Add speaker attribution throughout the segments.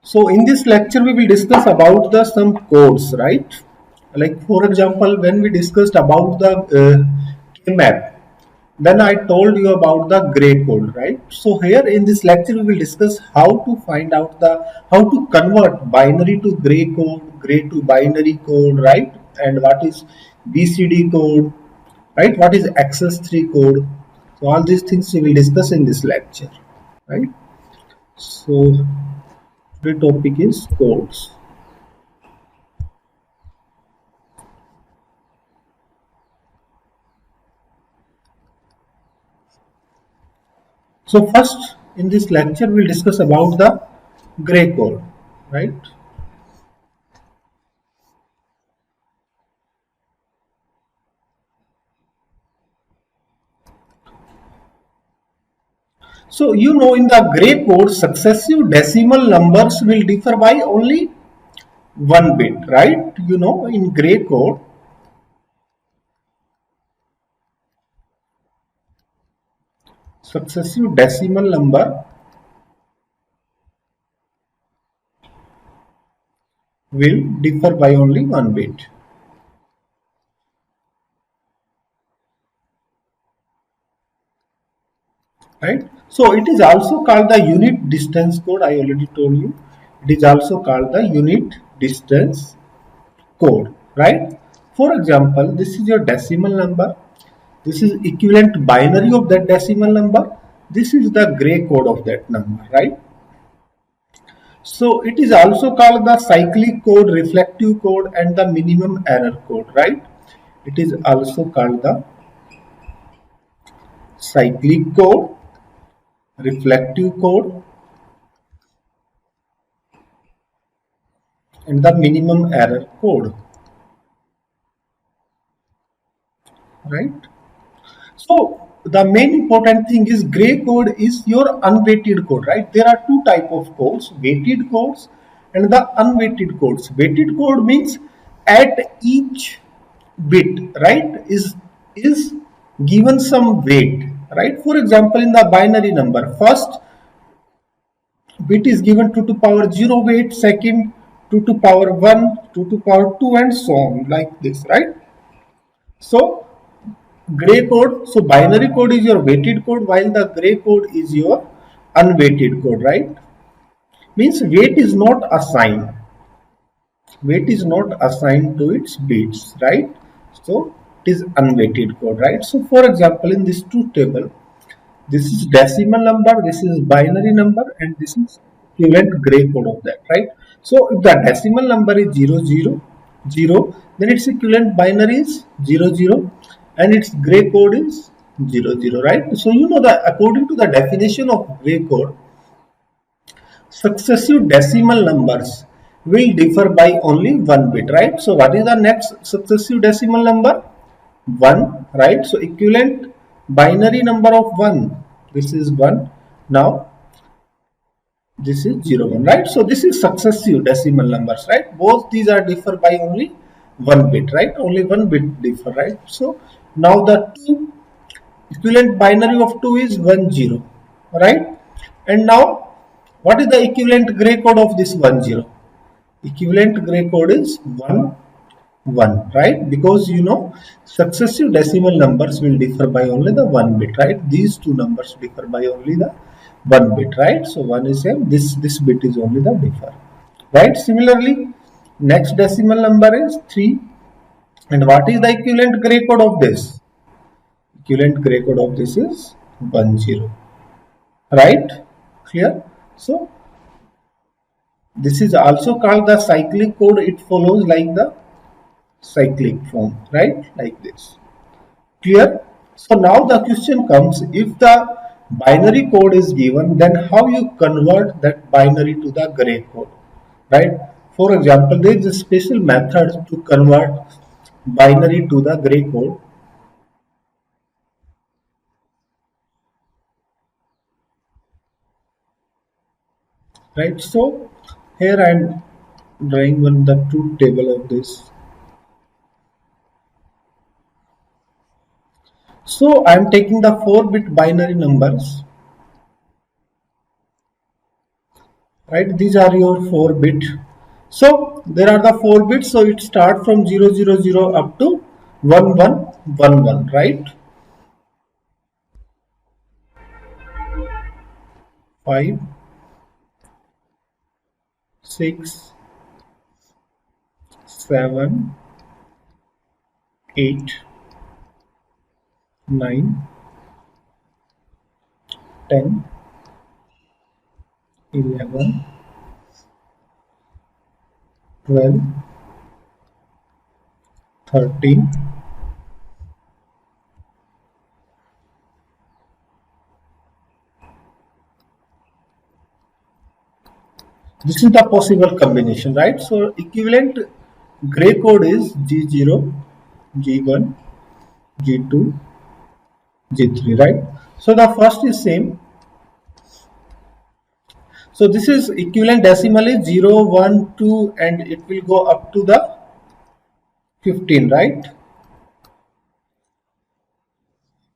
Speaker 1: So in this lecture we will discuss about the some codes, right? Like for example, when we discussed about the K-map, then I told you about the gray code, right? So here in this lecture we will discuss how to find out the how to convert binary to gray to binary code, right? And what is BCD code, right? What is access3 code? So all these things we will discuss in this lecture, right? So the topic is codes. So first in this lecture we'll discuss about the gray code, right? So you know in the gray code successive decimal numbers will differ by only one bit, right? You know in gray code successive decimal number will differ by only one bit, right? So it is also called the unit distance code. I already told you. It is also called the unit distance code, right? For example, this is your decimal number. This is equivalent binary of that decimal number. This is the gray code of that number, right? So it is also called the cyclic code, reflective code, and the minimum error code, right? It is also called the cyclic code, reflective code, and the minimum error code, right? So the main important thing is gray code is your unweighted code, right? There are two type of codes, weighted codes and the unweighted codes. Weighted code means at each bit, right, is given some weight, right? For example, in the binary number, first bit is given 2 to power 0 weight, second 2 to power 1, 2 to power 2, and so on, like this, right? So gray code, so binary code is your weighted code while the gray code is your unweighted code, right? Means weight is not assigned to its bits, right? So it is unweighted code, right? So for example, in this two table, this is decimal number, this is binary number, and this is equivalent gray code of that, right? So if the decimal number is 000, then its equivalent binary is 00, and its gray code is 00, right? So you know that according to the definition of gray code, successive decimal numbers will differ by only one bit, right? So what is the next successive decimal number? 1, right? So equivalent binary number of 1, this is 1. Now this is 0, 1, right? So this is successive decimal numbers, right? Both these are differ by only one bit, right? Only one bit differ, right? So now the two equivalent binary of 2 is 1, 0, right? And now what is the equivalent gray code of this 1, 0? Equivalent gray code is 1, 1, right? Because you know successive decimal numbers will differ by only the one bit, right? These two numbers differ by only the one bit, right? So one is same, this bit is only the differ, right? Similarly, next decimal number is 3, and what is the equivalent gray code of this? Equivalent gray code of this is 1, 0, right? Clear? So this is also called the cyclic code. It follows like the cyclic form, right? Like this. Clear? So now the question comes, if the binary code is given, then how you convert that binary to the gray code, right? For example, there is a special method to convert binary to the gray code, right? So here I am drawing one the truth table of this. So I am taking the 4-bit binary numbers right? These are your 4-bit. So there are the 4 bits, so it starts from 000 up to 1111, right? 5, 6, 7, 8, 9, 10, 11, 12, 13. This is the possible combination, right? So equivalent gray code is G0, G1, G2, G3, right? So the first is same. So this is equivalent decimal is 0, 1, 2, and it will go up to the 15, right?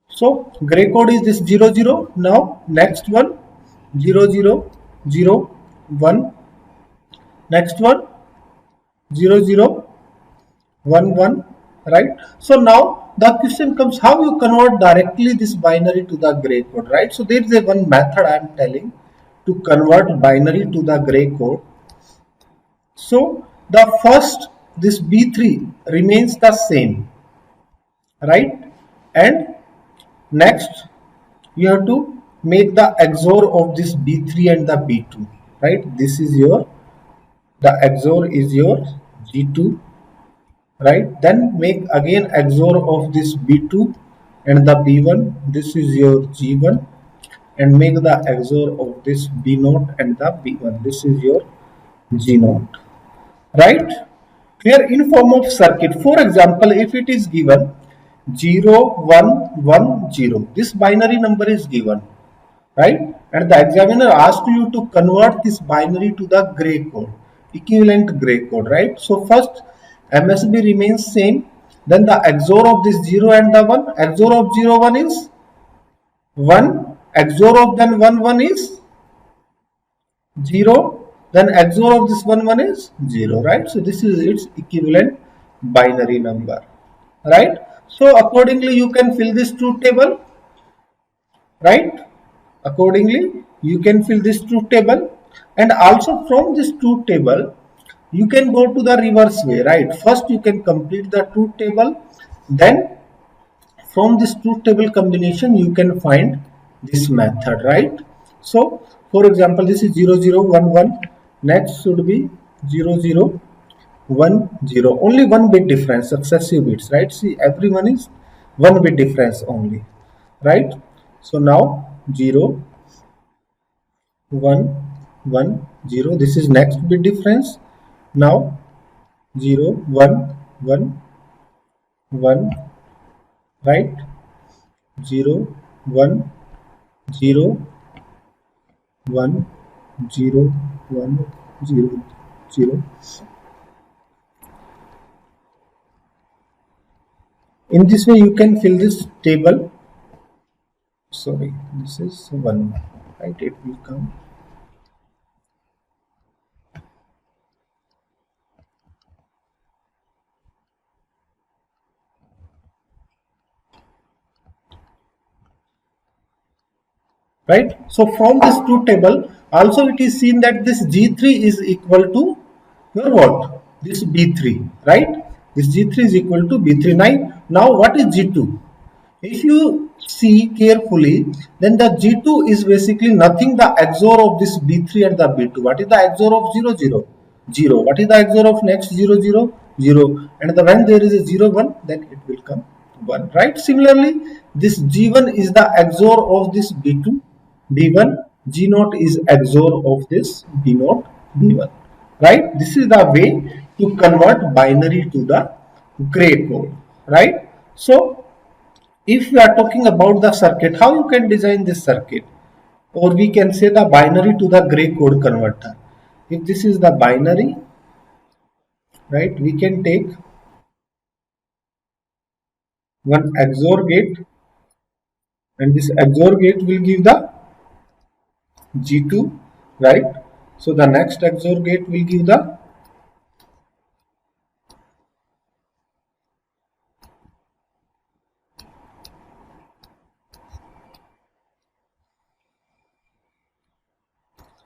Speaker 1: So gray code is this 00. Now next one 0001. Next one 0011, right? So now the question comes, how you convert directly this binary to the gray code, right? So there is a one method I am telling to convert binary to the gray code. So the first, this B3 remains the same, right? And next you have to make the XOR of this B3 and the B2, right? This is your, the XOR is your G2, right? Then make again XOR of this B2 and the B1. This is your G1, and make the XOR of this B0 and the B1. This is your G0, right? Here in form of circuit. For example, if it is given 0110, this binary number is given, right? And the examiner asked you to convert this binary to the gray code, equivalent gray code, right? So first MSB remains same, then the XOR of this 0 and the 1, XOR of 01 is 1, XOR of then 1 is 0, then XOR of this 1 is 0, right? So this is its equivalent binary number, right? So accordingly you can fill this truth table, right? Accordingly you can fill this truth table, and also from this truth table you can go to the reverse way, right? First you can complete the truth table, then from this truth table combination you can find this method, right? So for example, this is 0011, next should be 0010, only one bit difference, successive bits, right? See, everyone is one bit difference only, right? So now 0, 1, 1, 0, this is next bit difference. Now 0, 1, 1, 1, right? 0, 1, 0, 1, 0, 1, 0, 0. In this way you can fill this table. Sorry, this is 1, right? It will come. Right? So from this truth table also it is seen that this G3 is equal to your what? This B3, right? This G3 is equal to B3. Now what is G2? If you see carefully, then the G2 is basically nothing the XOR of this B3 and the B2. What is the XOR of 0, 0? 0. What is the XOR of next 0, 0? 0. And when there is a 0, 1, then it will come 1, right? Similarly, this G1 is the XOR of this B2, B1. G0 is XOR of this B0, B1, right? This is the way to convert binary to the gray code, right? So if we are talking about the circuit, how you can design this circuit, or we can say the binary to the gray code converter. If this is the binary, right, we can take one XOR gate, and this XOR gate will give the G2, right? So the next XOR gate will give the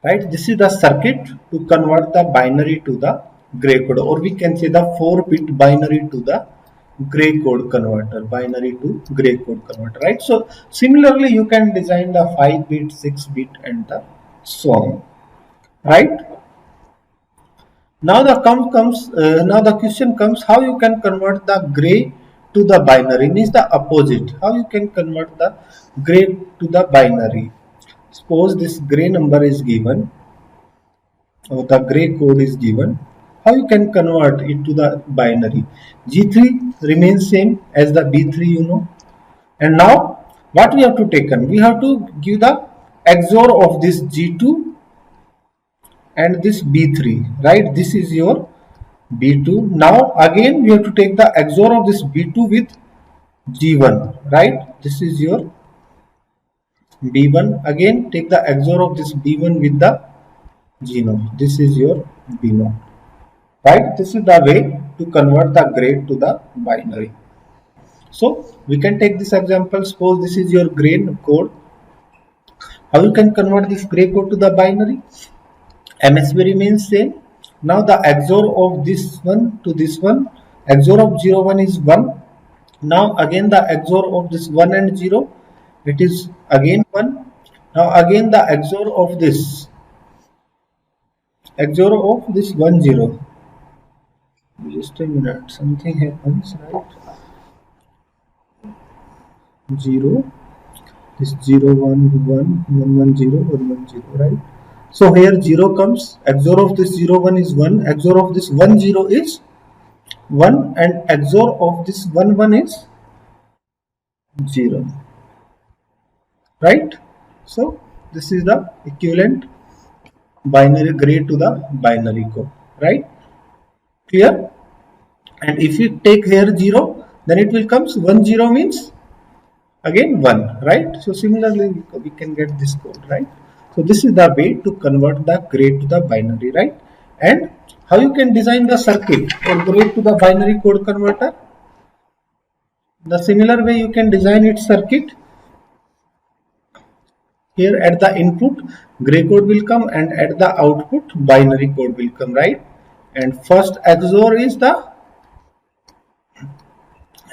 Speaker 1: right. This is the circuit to convert the binary to the gray code, or we can say the 4-bit binary to the gray code converter, binary to gray code converter, right? So similarly, you can design the 5-bit, 6-bit, and the so on, right? Now the question comes, how you can convert the gray to the binary, means the opposite. How you can convert the gray to the binary? Suppose this gray number is given, or the gray code is given. How you can convert it to the binary? G3 remains same as the B3, you know. And now what we have to take on? We have to give the XOR of this G2 and this B3, right? This is your B2. Now again we have to take the XOR of this B2 with G1, right? This is your B1. Again take the XOR of this B1 with the G0. This is your B0, right? This is the way to convert the gray to the binary. So we can take this example. Suppose this is your gray code. How you can convert this gray code to the binary? MSB remains same. Now the XOR of this one to this one, XOR of 0 1 is 1. Now again the XOR of this 1 and 0, it is again 1. Now again the XOR of this 1 0. Just a minute, something happens, right? 0, this 0 1 1 1 1 0 1 1 0, right? So here 0 comes, XOR of this 0 1 is 1, XOR of this 1 0 is 1, and XOR of this 1 1 is 0, right? So this is the equivalent binary gray to the binary code, right? Clear? And if you take here 0, then it will comes 1 0 means again 1, right? So similarly we can get this code, right? So this is the way to convert the gray to the binary, right? And how you can design the circuit for gray to the binary code converter? The similar way you can design its circuit. Here at the input gray code will come, and at the output binary code will come, right? And first XOR is the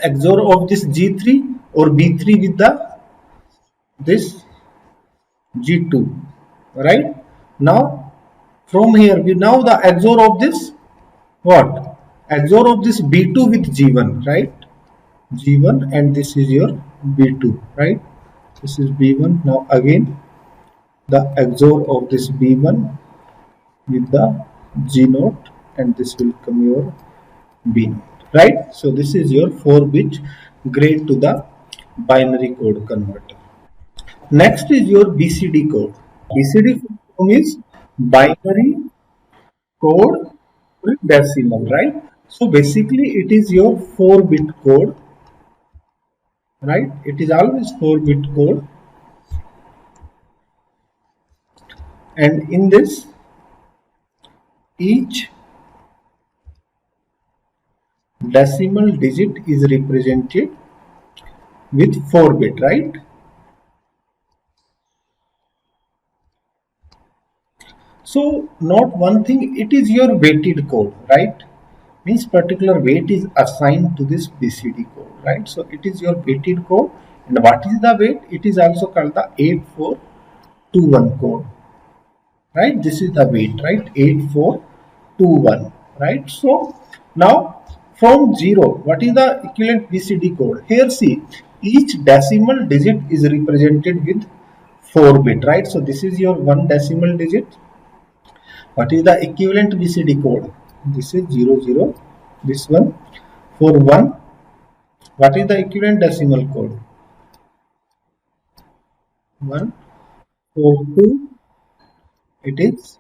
Speaker 1: XOR of this G3 or B3 with the this G2, right? Now from here we now the XOR of this what? XOR of this B2 with G1, right? G1, and this is your B2, right? This is B1. Now again the XOR of this B1 with the G0, and this will come your B0, right? So this is your 4-bit gray to the binary code converter. Next is your BCD code. BCD form is binary code with decimal, right? So basically it is your 4-bit code, right? It is always 4-bit code, and in this each decimal digit is represented with 4-bit, right? So not one thing, it is your weighted code, right? Means particular weight is assigned to this BCD code, right? So it is your weighted code, and what is the weight? It is also called the 8421 code, right? This is the weight, right? 8421, right? So now from 0, what is the equivalent BCD code? Here see, each decimal digit is represented with 4-bit, right? So this is your 1 decimal digit. What is the equivalent BCD code? This is 00, this one. For 1, what is the equivalent decimal code? 1. For 2, it is,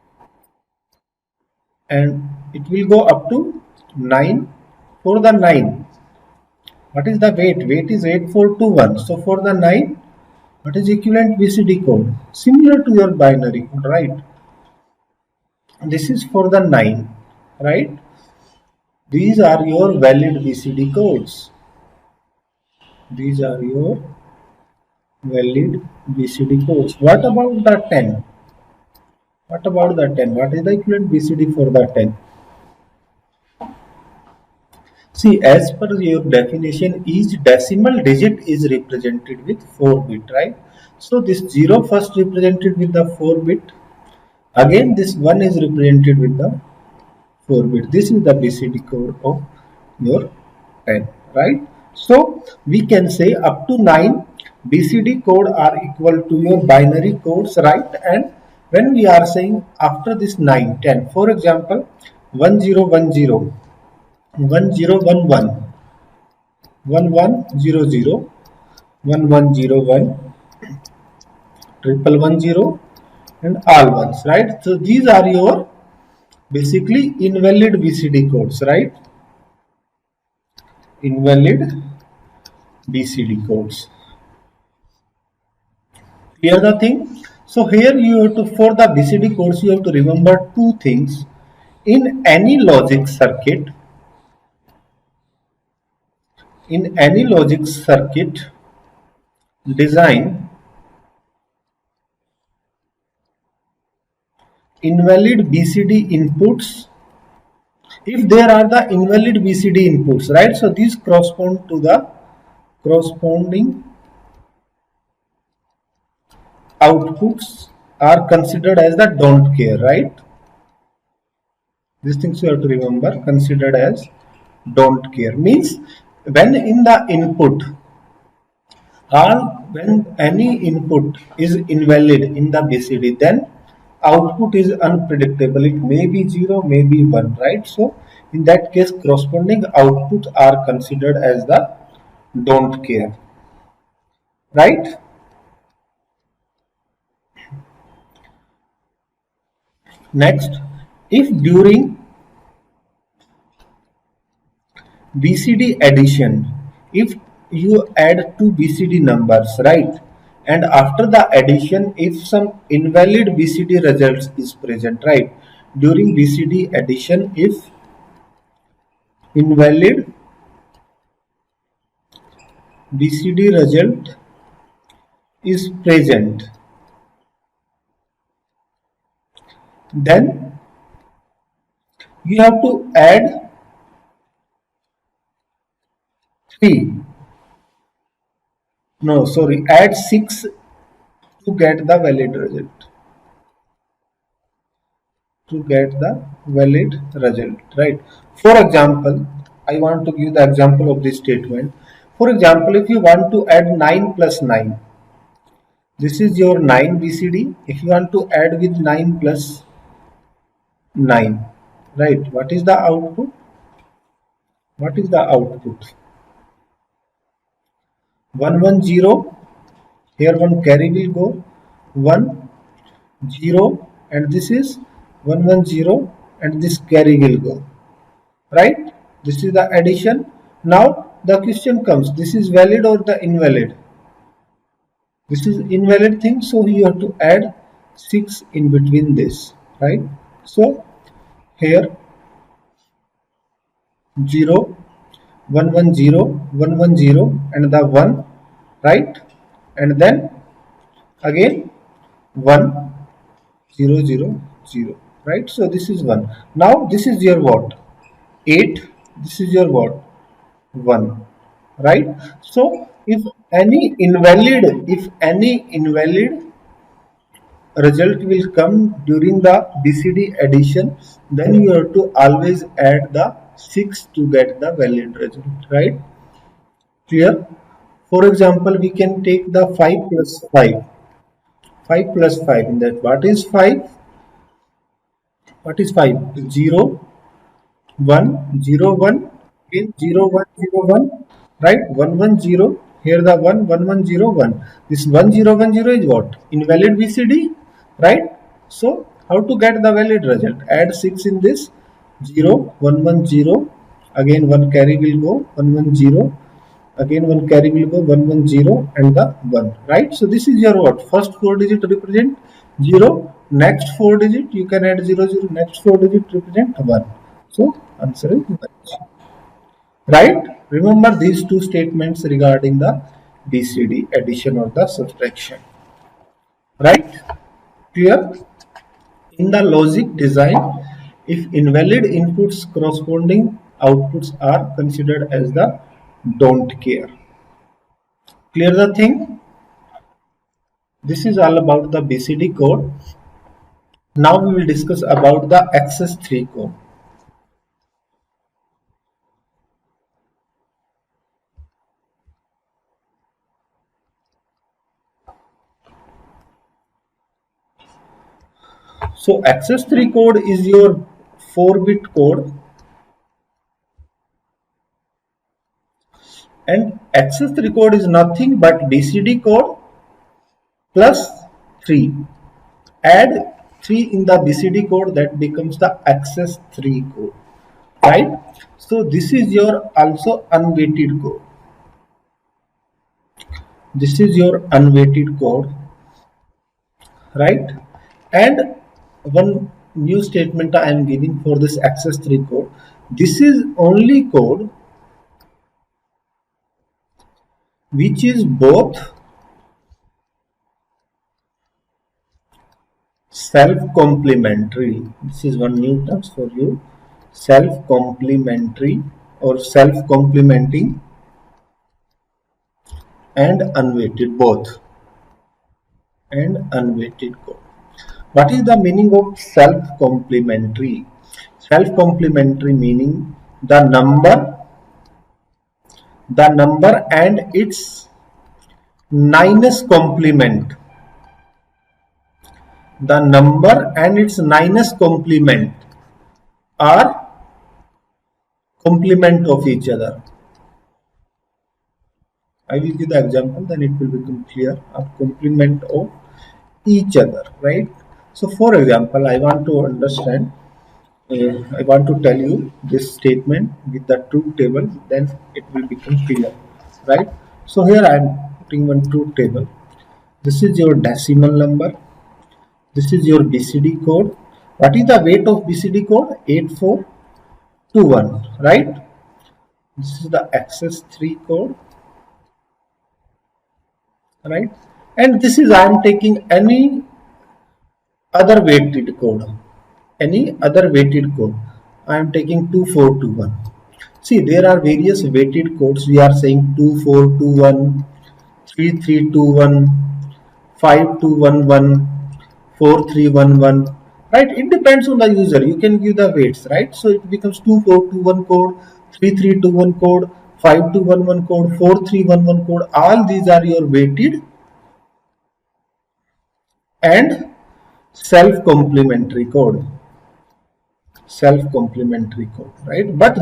Speaker 1: and it will go up to 9. For the 9, what is the weight? Weight is 8421. So for the 9, what is equivalent BCD code? Similar to your binary code, right? This is for the 9, right? These are your valid BCD codes. These are your valid BCD codes. What about the 10? What about the 10? What is the equivalent BCD for the 10? See, as per your definition, each decimal digit is represented with 4 bit, right? So this 0 first represented with the 4 bit. Again, this 1 is represented with the 4 bit. This is the BCD code of your 10, right? So we can say up to 9 BCD code are equal to your binary codes, right? And when we are saying after this 9, 10, for example, 1010, 1011, 1100, 1101, 1110, and all ones, right? So these are your basically invalid BCD codes, right? Invalid BCD codes. Clear the thing? So here you have to, for the BCD codes, you have to remember two things. In any logic circuit, design, invalid BCD inputs, if there are the invalid BCD inputs, right? So these correspond to the corresponding outputs are considered as the don't care, right? These things you have to remember, considered as don't care. Means when in the input, or when any input is invalid in the BCD, then output is unpredictable. It may be 0, may be 1, right? So in that case, corresponding outputs are considered as the don't care, right? Next, if during BCD addition, if you add two BCD numbers, right? And after the addition, if some invalid BCD results is present, right? During BCD addition, if invalid BCD result is present, then you have to add 3. No, sorry, add 6 to get the valid result. To get the valid result, right? For example, I want to give the example of this statement. For example, if you want to add 9 plus 9, this is your 9 BCD. If you want to add with 9 plus 9, right? What is the output? What is the output? 110. Here one carry will go 1 0, and this is 110, and this carry will go, right? This is the addition. Now the question comes, this is valid or the invalid? This is invalid thing, so you have to add 6 in between this, right? So here 0, 110, 110, and the 1, right? And then again 1 0 0 0, right? So this is 1. Now this is your what? 8. This is your what? 1, right? So if any invalid result will come during the BCD addition, then you have to always add the 6 to get the valid result, right? Clear? For example, we can take the 5 plus 5. 5 plus 5, in that what is 5? What is 5? 0, 1, 0, 1, again 0, 1, 0, 1, right? 1, 1, 0, here the 1, 1, 1, 0, 1. This 1, 0, 1, 0 is what? Invalid BCD, right? So, how to get the valid result? Add 6 in this, 0, 1, 1, 0, again 1 carry will go, 1, 1, 0, again 1 carry will go, 1, 1, 0, and the 1, right? So, this is your what? First 4 digit represent 0, next 4 digit you can add 00, next 4 digit represent 1. So answer is 1. Right? Remember these two statements regarding the BCD addition or the subtraction. Right? Clear? In the logic design, if invalid inputs corresponding outputs are considered as the don't care. Clear the thing? This is all about the BCD code. Now we will discuss about the access 3 code. So access 3 code is your 4-bit code, and access 3 code is nothing but BCD code plus 3. Add 3 in the BCD code, that becomes the access 3 code. Right? So this is your also unweighted code. This is your unweighted code, right? And one new statement I am giving for this access 3 code. This is only code which is both self-complementary. This is one new term for you. Self-complementary or self-complementing and unweighted, both. And unweighted code. What is the meaning of self-complementary? Self-complementary meaning the number and its ninth complement. The number and its ninth complement are complement of each other. I will give the example, then it will become clear. A complement of each other, right? So for example, I want to understand, I want to tell you this statement with the truth table, then it will become clear, right? So here I am putting one truth table. This is your decimal number. This is your BCD code. What is the weight of BCD code? 8421, right? This is the access 3 code, right? And this is I am taking any other weighted code. Any other weighted code. I am taking 2421. See, there are various weighted codes. We are saying 2421, 3321, 5211, 4311. Right? It depends on the user. You can give the weights, right? So it becomes 2421 code, 3321 code, 5211 code, 4311 code. All these are your weighted and self-complementary code. Self-complementary code, right? But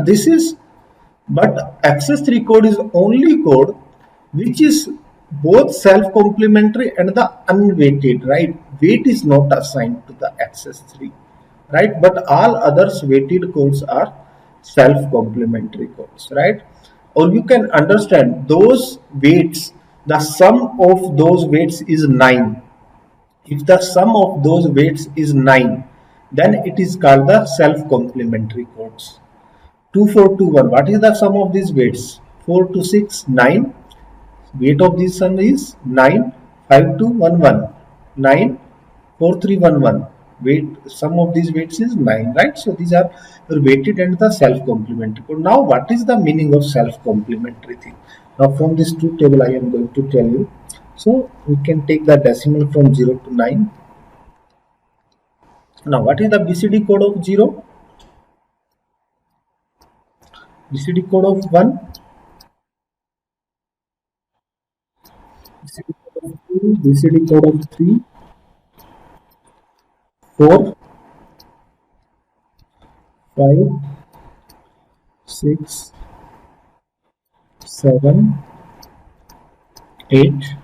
Speaker 1: access 3 code is only code which is both self-complementary and the unweighted, right? Weight is not assigned to the access 3, right? But all others weighted codes are self-complementary codes, right? Or you can understand those weights, the sum of those weights is 9. If the sum of those weights is 9, then it is called the self-complementary codes. 2421, what is the sum of these weights? 4 to 6, 9. Weight of this sum is 9. 5211, 9. 4311. Weight, sum of these weights is 9, right? So these are your weighted and the self-complementary code. Now what is the meaning of self-complementary thing? Now from this truth table I am going to tell you. So we can take the decimal from 0 to 9. Now what is the BCD code of 0? BCD code of 1? BCD code of 2? BCD code of 3? 4? 5? 6? 7? 8?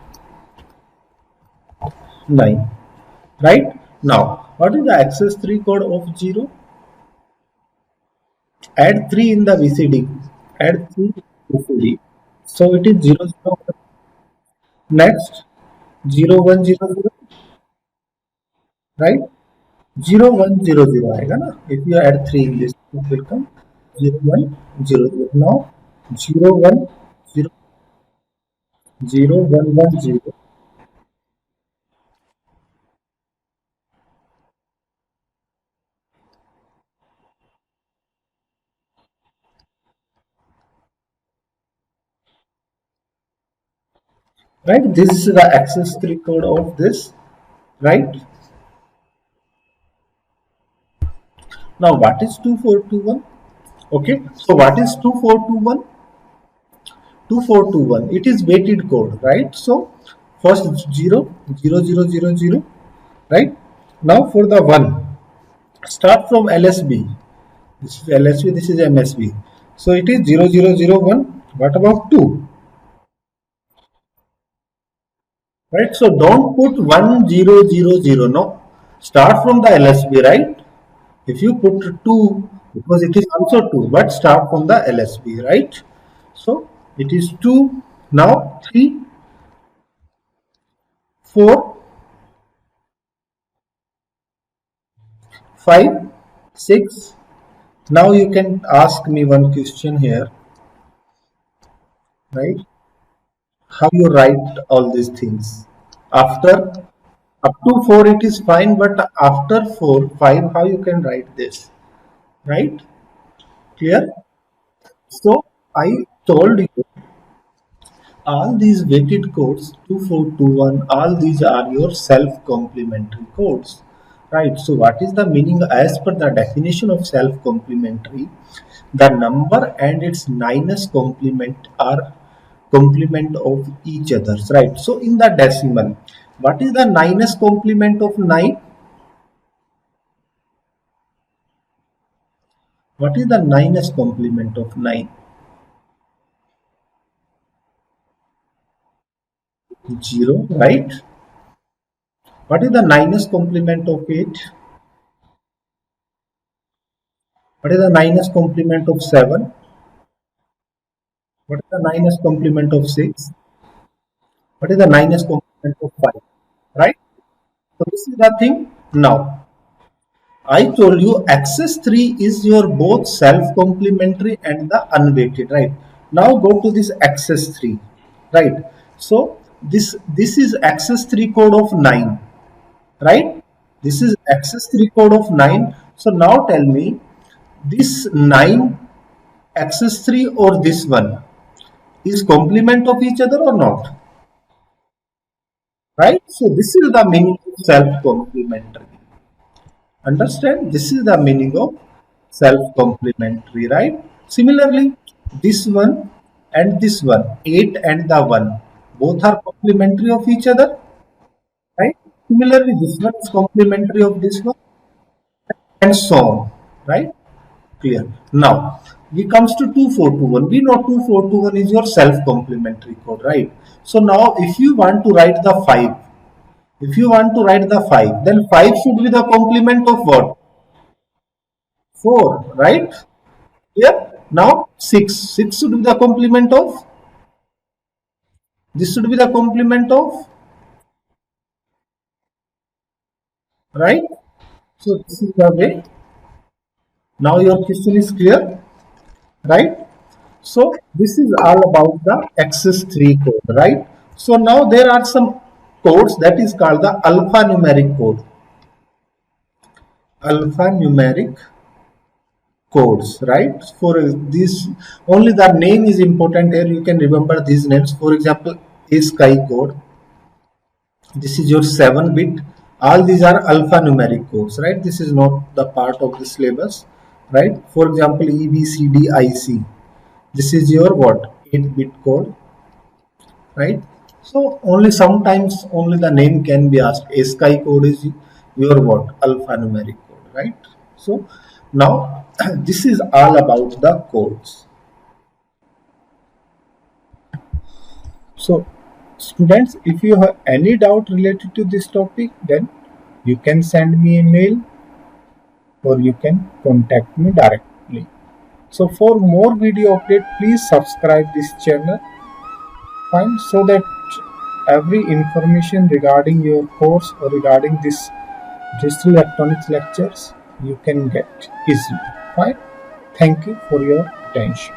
Speaker 1: 9. Right? Now, what is the access 3 code of 0? Add 3 in the BCD. Add 3 in the BCD. So it is 0, 0. Next, 0, 1, 0, 0. Right? 0100 आएगा ना. If you add 3 in this, it will come 0100. Now 010, 0110, right? This is the access 3 code of this, right? Now what is 2421? Okay, so what is 2421? 2421, it is weighted code, right? So first 00000, right? Now for the 1, start from LSB. This is LSB, this is MSB. So it is 0001. What about 2? Right? So don't put 1000. No. Start from the LSB, right? If you put 2, because it is also 2, but start from the LSB, right? So it is 2, now 3, 4, 5, 6. Now you can ask me one question here, right? How you write all these things? After up to 4 it is fine, but after 4, 5, how you can write this, right? Clear? So I told you all these weighted codes 2421, all these are your self-complementary codes, right? So what is the meaning as per the definition of self-complementary? The number and its ninth complement are complement of each others, right? So in the decimal, what is the ninth complement of 9? What is the ninth complement of 9? 0, right? What is the ninth complement of 8? What is the ninth complement of 7? What is the ninth complement of 6? What is the ninth complement of 5? Right? So this is the thing. Now, I told you axis 3 is your both self-complementary and the unweighted, right? Now go to this axis 3, right? So this is axis 3 code of 9, right? This is axis 3 code of 9. So now tell me, this 9 axis 3 or this one is complement of each other or not, right? So this is the meaning of self-complementary. Understand? This is the meaning of self-complementary, right? Similarly, this one and this one, 8 and the 1, both are complementary of each other, right? Similarly, this one is complementary of this one and so on, right? Clear. Now, we comes to 2421. We know 2421 is your self-complementary code, right? So now if you want to write the 5, if you want to write the 5, then 5 should be the complement of what? 4, right? Here, now 6. 6 should be the complement of, this should be the complement of, right? So this is the way. Now your question is clear, right? So this is all about the access 3 code, right? So now there are some codes that is called the alphanumeric code. Alphanumeric codes, right? For this, only the name is important here. You can remember these names. For example, ASCII code. This is your 7-bit. All these are alphanumeric codes, right? This is not the part of the syllabus, right? For example, EBCDIC. This is your what? 8-bit code, right? So only sometimes only the name can be asked. ASCII code is your what? Alphanumeric code, right? So now this is all about the codes. So students, if you have any doubt related to this topic, then you can send me a mail or you can contact me directly. So for more video update, please subscribe this channel, fine, so that every information regarding your course or regarding this digital electronics lectures you can get easily. Fine. Thank you for your attention.